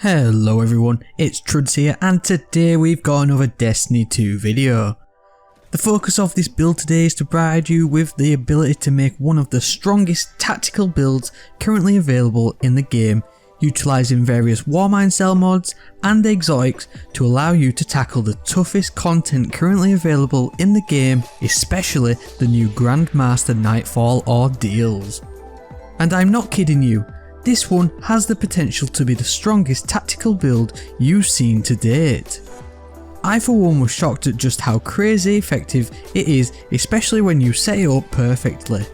Hello everyone, it's Truds here and today we've got another Destiny 2 video. The focus of this build today is to provide you with the ability to make one of the strongest tactical builds currently available in the game, utilising various Warmind Cell mods and exotics to allow you to tackle the toughest content currently available in the game, especially the new Grandmaster Nightfall Ordeals. And I'm not kidding you. This one has the potential to be the strongest tactical build you've seen to date. I for one was shocked at just how crazy effective it is, especially when you set it up perfectly.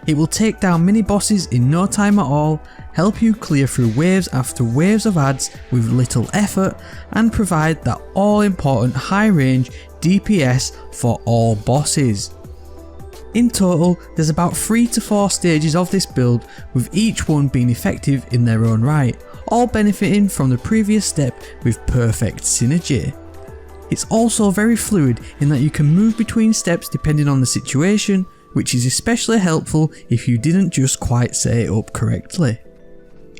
It will take down mini bosses in no time at all, help you clear through waves after waves of adds with little effort, and provide that all important high range DPS for all bosses. In total, there's about 3 to 4 stages of this build, with each one being effective in their own right, all benefiting from the previous step with perfect synergy. It's also very fluid in that you can move between steps depending on the situation, which is especially helpful if you didn't just quite set it up correctly.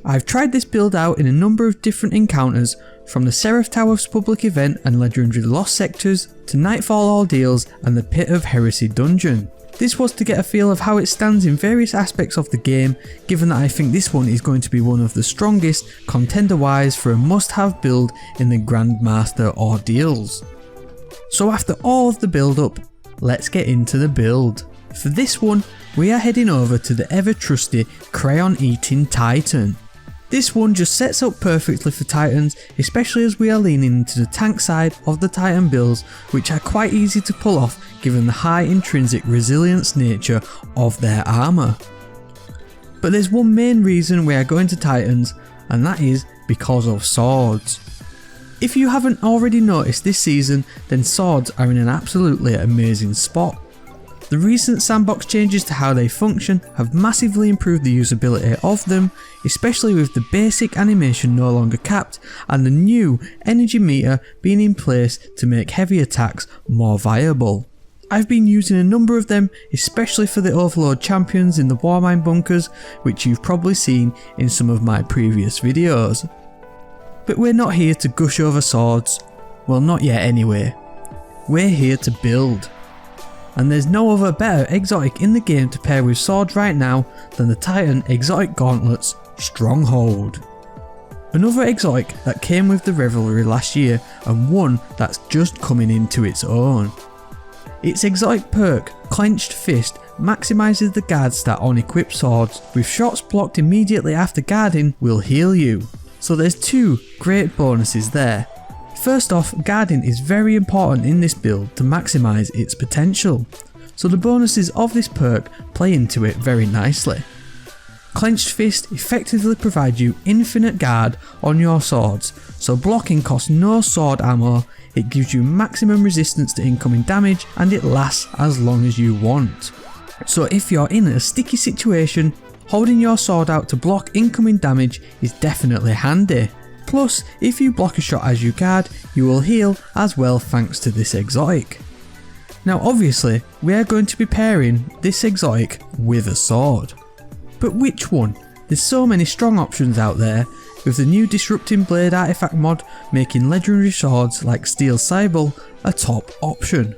I've tried this build out in a number of different encounters, from the Seraph Tower's public event and legendary lost sectors, to Nightfall Ordeals and the Pit of Heresy dungeon. This was to get a feel of how it stands in various aspects of the game, given that I think this one is going to be one of the strongest contender wise for a must have build in the Grandmaster Ordeals. So after all of the build up, let's get into the build. For this one, we are heading over to the ever trusty Crayon Eating Titan. This one just sets up perfectly for Titans, especially as we are leaning into the tank side of the Titan builds, which are quite easy to pull off given the high intrinsic resilience nature of their armour. But there's one main reason we are going to Titans, and that is because of swords. If you haven't already noticed this season, then swords are in an absolutely amazing spot. The recent sandbox changes to how they function have massively improved the usability of them, especially with the basic animation no longer capped and the new energy meter being in place to make heavy attacks more viable. I've been using a number of them, especially for the Overlord champions in the Warmind bunkers, which you've probably seen in some of my previous videos. But we're not here to gush over swords, well not yet anyway. We're here to build. And there's no other better exotic in the game to pair with swords right now than the Titan Exotic Gauntlets Stronghold. Another exotic that came with the Revelry last year, and one that's just coming into its own. Its exotic perk, Clenched Fist, maximises the guard stat on equipped swords, with shots blocked immediately after guarding will heal you. So there's two great bonuses there. First off, guarding is very important in this build to maximise its potential, so the bonuses of this perk play into it very nicely. Clenched Fist effectively provides you infinite guard on your swords, so blocking costs no sword ammo, it gives you maximum resistance to incoming damage, and it lasts as long as you want. So if you're in a sticky situation, holding your sword out to block incoming damage is definitely handy. Plus, if you block a shot as you guard, you will heal as well thanks to this exotic. Now obviously, we are going to be pairing this exotic with a sword. But which one? There's so many strong options out there, with the new Disrupting Blade artifact mod making legendary swords like Steel Cybele a top option.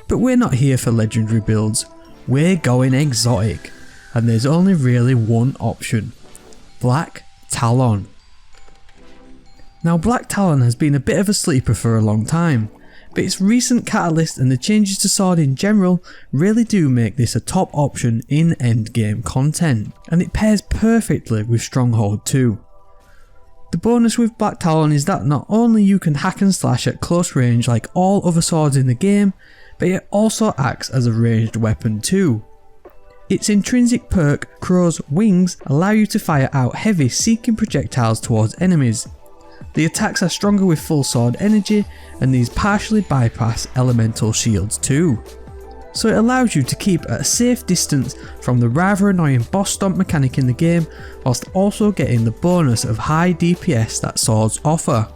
But we're not here for legendary builds, we're going exotic, and there's only really one option: Black Talon. Now Black Talon has been a bit of a sleeper for a long time, but its recent catalyst and the changes to sword in general really do make this a top option in endgame content, and it pairs perfectly with Stronghold too. The bonus with Black Talon is that not only you can hack and slash at close range like all other swords in the game, but it also acts as a ranged weapon too. Its intrinsic perk, Crow's Wings, allow you to fire out heavy seeking projectiles towards enemies. The attacks are stronger with full sword energy, and these partially bypass elemental shields too. So it allows you to keep at a safe distance from the rather annoying boss stomp mechanic in the game, whilst also getting the bonus of high DPS that swords offer.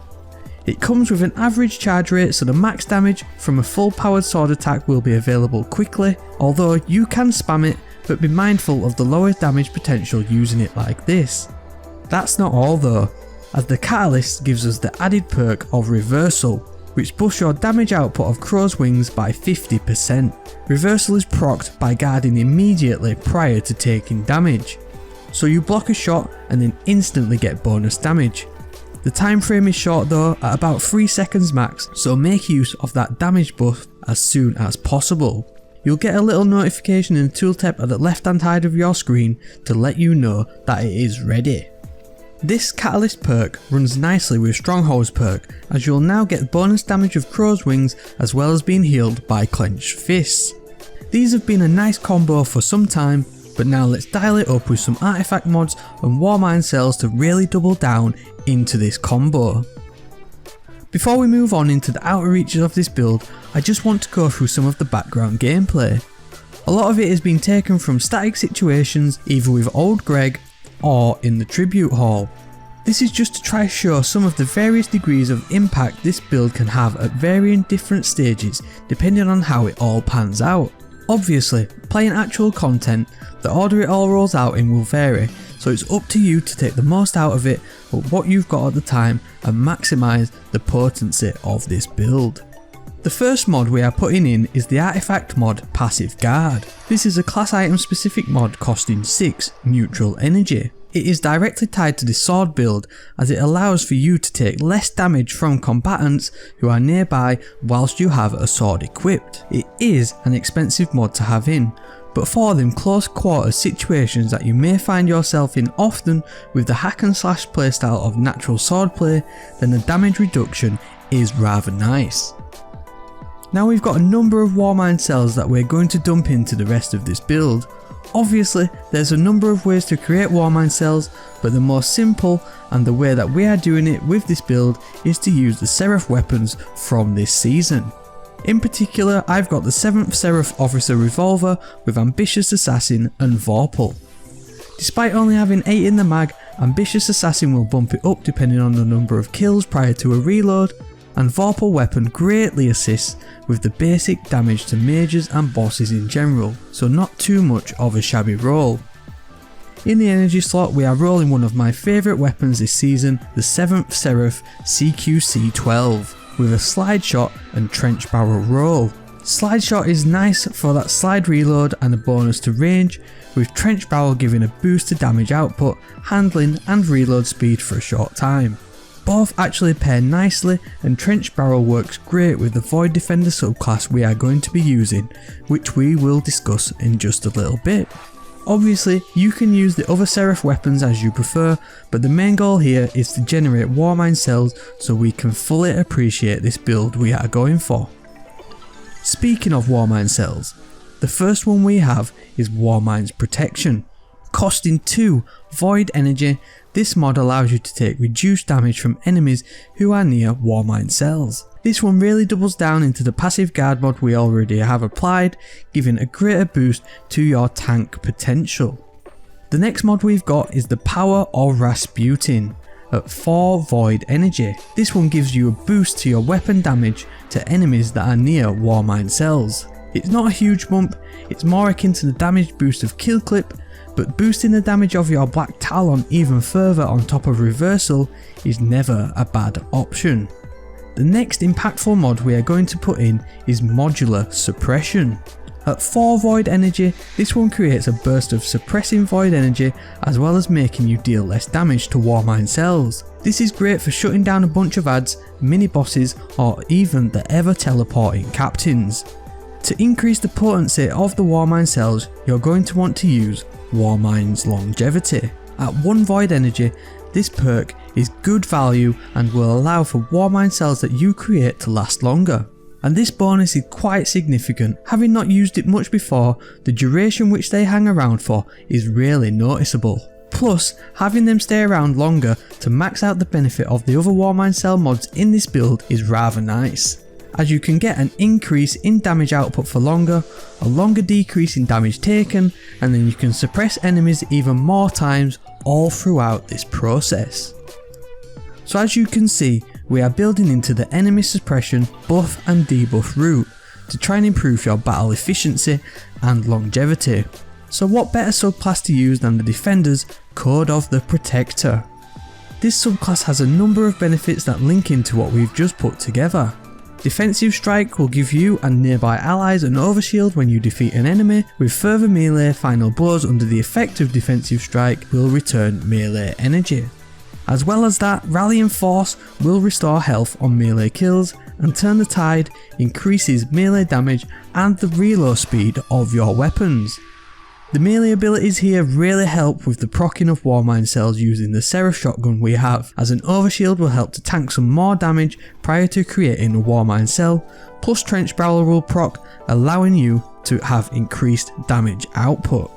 It comes with an average charge rate, so the max damage from a full powered sword attack will be available quickly, although you can spam it, but be mindful of the lower damage potential using it like this. That's not all though. as the Catalyst gives us the added perk of Reversal, which buffs your damage output of Crow's Wings by 50%. Reversal is procced by guarding immediately prior to taking damage, so you block a shot and then instantly get bonus damage. The time frame is short though, at about 3 seconds max, so make use of that damage buff as soon as possible. You'll get a little notification in the tooltip at the left hand side of your screen to let you know that it is ready. This Catalyst perk runs nicely with Stronghold's perk, as you'll now get bonus damage of Crow's Wings as well as being healed by Clenched Fists. These have been a nice combo for some time, but now let's dial it up with some artifact mods and Warmind cells to really double down into this combo. Before we move on into the outer reaches of this build, I just want to go through some of the background gameplay. A lot of it has been taken from static situations either with Old Greg or in the Tribute Hall. This is just to try to show some of the various degrees of impact this build can have at varying different stages depending on how it all pans out. Obviously, playing actual content, the order it all rolls out in will vary, so it's up to you to take the most out of it with what you've got at the time and maximise the potency of this build. The first mod we are putting in is the artifact mod Passive Guard. This is a class item specific mod costing 6 neutral energy. It is directly tied to the sword build as it allows for you to take less damage from combatants who are nearby whilst you have a sword equipped. It is an expensive mod to have in, but for them close quarters situations that you may find yourself in often with the hack and slash playstyle of natural swordplay, then the damage reduction is rather nice. Now we've got a number of Warmind cells that we're going to dump into the rest of this build. Obviously there's a number of ways to create Warmind cells, but the most simple and the way that we are doing it with this build is to use the Seraph weapons from this season. In particular, I've got the 7th Seraph Officer Revolver with Ambitious Assassin and Vorpal. Despite only having 8 in the mag, Ambitious Assassin will bump it up depending on the number of kills prior to a reload, and Vorpal weapon greatly assists with the basic damage to mages and bosses in general, so not too much of a shabby roll. In the energy slot we are rolling one of my favourite weapons this season, the 7th Seraph CQC-12 with a slide shot and trench barrel roll. Slide shot is nice for that slide reload and a bonus to range, with trench barrel giving a boost to damage output, handling and reload speed for a short time. Both actually pair nicely, and trench barrel works great with the Void Defender subclass we are going to be using, which we will discuss in just a little bit. Obviously you can use the other Seraph weapons as you prefer, but the main goal here is to generate Warmind cells so we can fully appreciate this build we are going for. Speaking of Warmind cells, the first one we have is Warmind's Protection. Costing 2 Void Energy, this mod allows you to take reduced damage from enemies who are near Warmind cells. This one really doubles down into the Passive Guard mod we already have applied, giving a greater boost to your tank potential. The next mod we've got is the Power of Rasputin at 4 Void Energy. This one gives you a boost to your weapon damage to enemies that are near Warmind cells. It's not a huge bump, it's more akin to the damage boost of Kill Clip, but boosting the damage of your Black Talon even further on top of Reversal is never a bad option. The next impactful mod we are going to put in is Modular Suppression. At 4 Void Energy, this one creates a burst of suppressing Void Energy as well as making you deal less damage to Warmind cells. This is great for shutting down a bunch of adds, mini bosses or even the ever teleporting captains. To increase the potency of the Warmind cells, you're going to want to use Warmind's Longevity. At 1 Void Energy, this perk is good value and will allow for Warmind cells that you create to last longer. And this bonus is quite significant. Having not used it much before, the duration which they hang around for is really noticeable. Plus, having them stay around longer to max out the benefit of the other Warmind cell mods in this build is rather nice, as you can get an increase in damage output for longer, a longer decrease in damage taken, and then you can suppress enemies even more times all throughout this process. So as you can see, we are building into the enemy suppression buff and debuff route to try and improve your battle efficiency and longevity. So what better subclass to use than the Defender's Code of the Protector? this subclass has a number of benefits that link into what we've just put together. Defensive Strike will give you and nearby allies an overshield when you defeat an enemy, with further melee final blows under the effect of Defensive Strike will return melee energy. As well as that, Rallying Force will restore health on melee kills, and Turn the Tide increases melee damage and the reload speed of your weapons. The melee abilities here really help with the proccing of Warmind cells using the Seraph shotgun we have, as an overshield will help to tank some more damage prior to creating a Warmind cell, plus Trench Barrel will proc, allowing you to have increased damage output.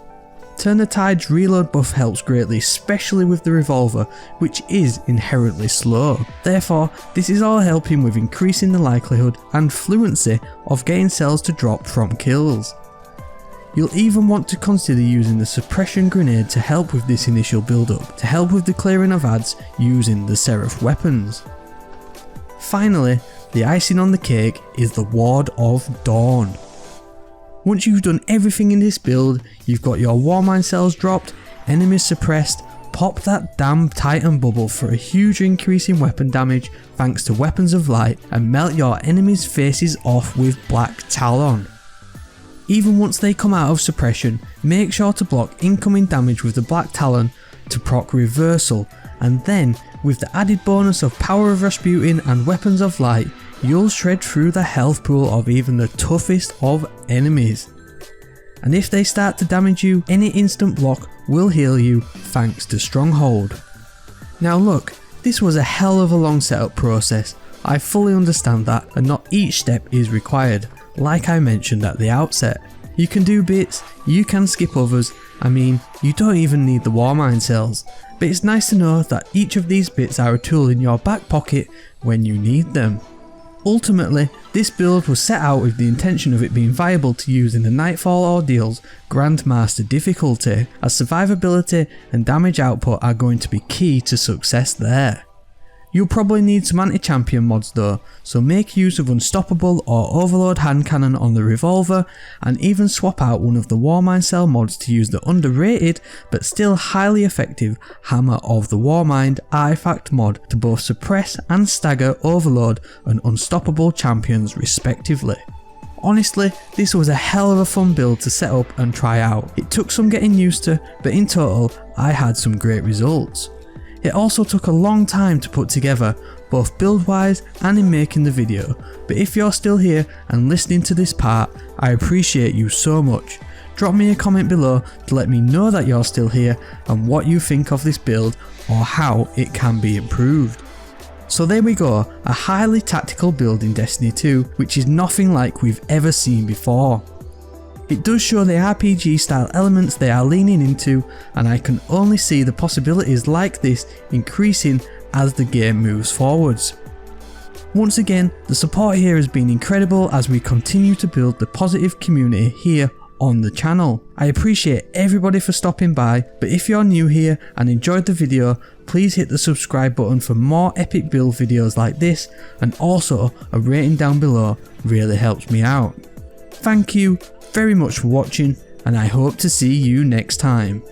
Turn the Tide's reload buff helps greatly, especially with the revolver, which is inherently slow. Therefore, this is all helping with increasing the likelihood and fluency of getting cells to drop from kills. You'll even want to consider using the suppression grenade to help with this initial build up, to help with the clearing of ads using the Seraph weapons. Finally, the icing on the cake is the Ward of Dawn. Once you've done everything in this build, you've got your Warmind cells dropped, enemies suppressed, pop that damn Titan bubble for a huge increase in weapon damage thanks to Weapons of Light, and melt your enemies' faces off with Black Talon. Even once they come out of suppression, make sure to block incoming damage with the Black Talon to proc reversal, and then with the added bonus of Power of Rasputin and Weapons of Light, you'll shred through the health pool of even the toughest of enemies. And if they start to damage you, any instant block will heal you thanks to Stronghold. Now look, this was a hell of a long setup process. I fully understand that, and not each step is required. Like I mentioned at the outset, you can do bits, you can skip others, I mean, you don't even need the Warmind cells, but it's nice to know that each of these bits are a tool in your back pocket when you need them. Ultimately, this build was set out with the intention of it being viable to use in the Nightfall Ordeal's Grandmaster difficulty, as survivability and damage output are going to be key to success there. You'll probably need some anti-champion mods though, so make use of Unstoppable or Overload hand cannon on the revolver, and even swap out one of the Warmind cell mods to use the underrated but still highly effective Hammer of the Warmind artifact mod to both suppress and stagger Overload and Unstoppable champions respectively. Honestly, this was a hell of a fun build to set up and try out. It took some getting used to, but in total I had some great results. It also took a long time to put together, both build wise and in making the video, but if you're still here and listening to this part, I appreciate you so much. Drop me a comment below to let me know that you're still here and what you think of this build or how it can be improved. So there we go, a highly tactical build in Destiny 2, which is nothing like we've ever seen before. It does show the RPG style elements they are leaning into, and I can only see the possibilities like this increasing as the game moves forwards. Once again, the support here has been incredible as we continue to build the positive community here on the channel. I appreciate everybody for stopping by, but if you're new here and enjoyed the video, please hit the subscribe button for more epic build videos like this, and also a rating down below really helps me out. Thank you very much for watching, and I hope to see you next time.